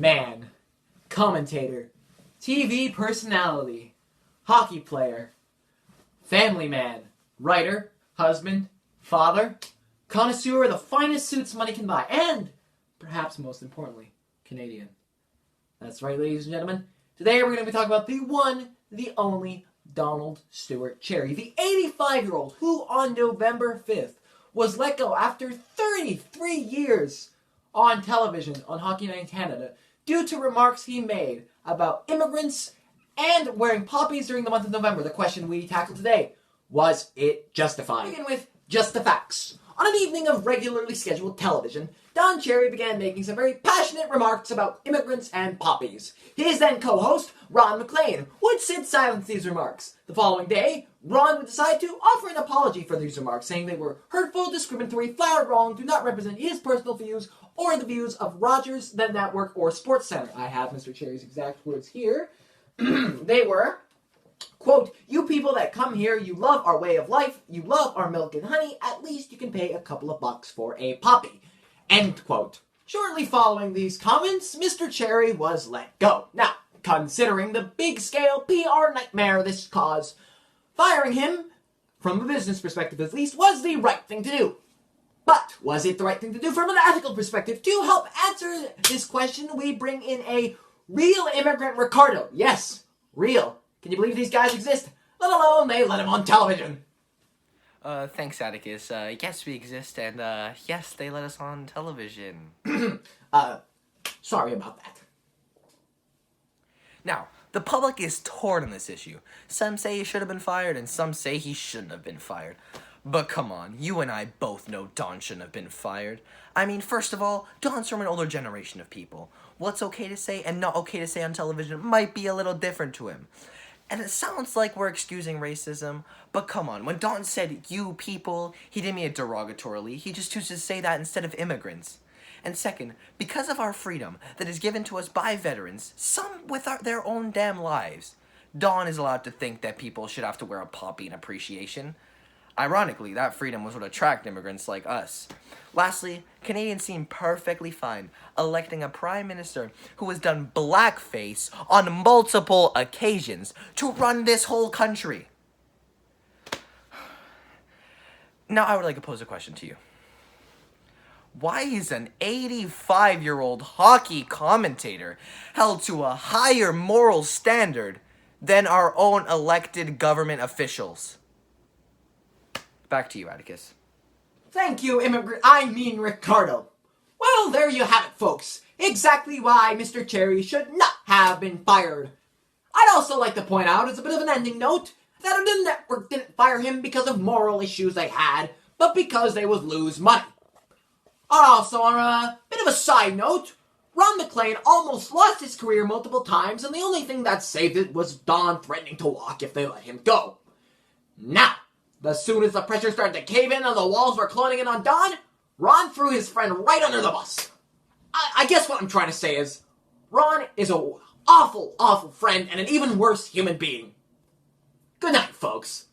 Man, commentator, TV personality, hockey player, family man, writer, husband, father, connoisseur of the finest suits money can buy, and, perhaps most importantly, Canadian. That's right, ladies and gentlemen. Today we're going to be talking about the one, the only Donald Stewart Cherry, the 85-year-old who on November 5th was let go after 33 years on television on Hockey Night in Canada due to remarks he made about immigrants and wearing poppies during the month of November. The question we tackle today, was it justified? Begin with just the facts. On an evening of regularly scheduled television, Don Cherry began making some very passionate remarks about immigrants and poppies. His then co-host, Ron MacLean, would sit silent to these remarks. The following day, Ron would decide to offer an apology for these remarks, saying they were hurtful, discriminatory, flat wrong, do not represent his personal views or the views of Rogers, the Network, or SportsCenter. I have Mr. Cherry's exact words here. They were, quote, "You people that come here, you love our way of life, you love our milk and honey, at least you can pay a couple of bucks for a poppy." End quote. Shortly following these comments, Mr. Cherry was let go. Now, considering the big-scale PR nightmare this caused, firing him, from a business perspective at least, was the right thing to do. But was it the right thing to do from an ethical perspective? To help answer this question, we bring in a real immigrant, Ricardo. Yes, real. Can you believe these guys exist? Let alone they let him on television. Thanks, Atticus. Yes, we exist, and, yes, they let us on television. Sorry about that. Now, the public is torn on this issue. Some say he should have been fired, and some say he shouldn't have been fired. But come on, you and I both know Don shouldn't have been fired. I mean, first of all, Don's from an older generation of people. What's okay to say and not okay to say on television might be a little different to him. And it sounds like we're excusing racism, but come on, when Don said, "you people," he didn't mean it derogatorily, he just chooses to say that instead of immigrants. And second, because of our freedom that is given to us by veterans, some with their own damn lives, Don is allowed to think that people should have to wear a poppy in appreciation. Ironically, that freedom was what attracted immigrants like us. Lastly, Canadians seem perfectly fine electing a prime minister who has done blackface on multiple occasions to run this whole country. Now I would like to pose a question to you. Why is an 85-year-old hockey commentator held to a higher moral standard than our own elected government officials? Back to you, Atticus. Thank you, Ricardo. Well, there you have it, folks. Exactly why Mr. Cherry should not have been fired. I'd also like to point out, as a bit of an ending note, that the network didn't fire him because of moral issues they had, but because they would lose money. Also, on a bit of a side note, Ron MacLean almost lost his career multiple times, and the only thing that saved it was Don threatening to walk if they let him go. Now, as soon as the pressure started to cave in and the walls were closing in on Don, Ron threw his friend right under the bus. I guess what I'm trying to say is, Ron is an awful, awful friend and an even worse human being. Good night, folks.